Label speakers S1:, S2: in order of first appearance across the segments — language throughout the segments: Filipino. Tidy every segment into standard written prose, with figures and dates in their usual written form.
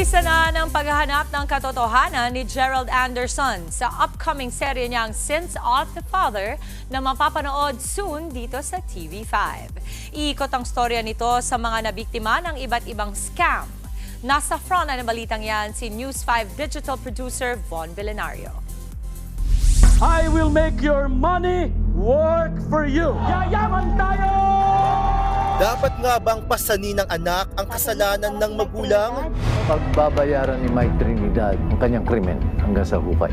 S1: Umpisa na ng paghahanap ng katotohanan ni Gerald Anderson sa upcoming serye niyang Sins of the Father na mapapanood soon dito sa TV5. Iikot ang storya nito sa mga nabiktima ng iba't ibang scam. Nasa front na ng balitang yan si News 5 digital producer Von Belenario.
S2: I will make your money work for you. Yayaman tayo!
S3: Dapat nga bang pasanin ng anak ang kasalanan ng magulang?
S4: Pagbabayaran ni Mike Trinidad ang kanyang krimen hanggang sa hukay.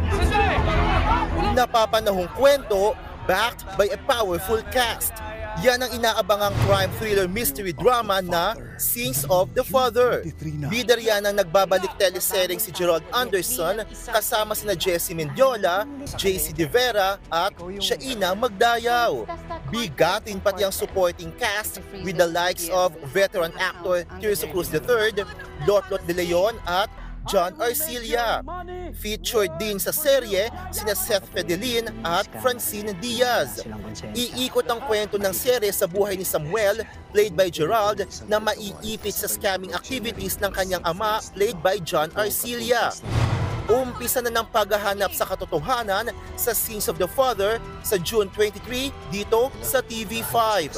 S3: Napapanahong kwento backed by a powerful cast. Yan ang inaabangang crime thriller mystery drama na Sins of the Father. Bida riyan ang nagbabalik telesereng si Gerald Anderson kasama sina Jessie Mendiola, JC De Vera at Shaina Magdayaw. Bigatin pati ang supporting cast with the likes of veteran actor Tirso Cruz III, Lotlot De Leon at John Arcilla. Featured din sa serye sina Seth Fedelin at Francine Diaz. Iikot ang kwento ng serye sa buhay ni Samuel, played by Gerald, na maiipit sa scamming activities ng kanyang ama, played by John Arcilla. Umpisa na ng paghahanap sa katotohanan sa Sins of the Father sa June 23 dito sa TV5.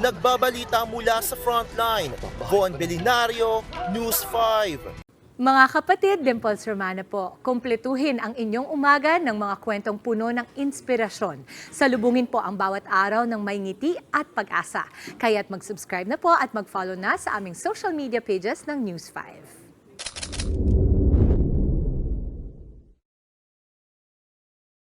S3: Nagbabalita mula sa Frontline, Von Belenario, News 5.
S1: Mga kapatid, Dimples Romana po, kumpletuhin ang inyong umaga ng mga kwentong puno ng inspirasyon. Salubungin po ang bawat araw ng may ngiti at pag-asa. Kaya't mag-subscribe na po at mag-follow na sa aming social media pages ng News 5.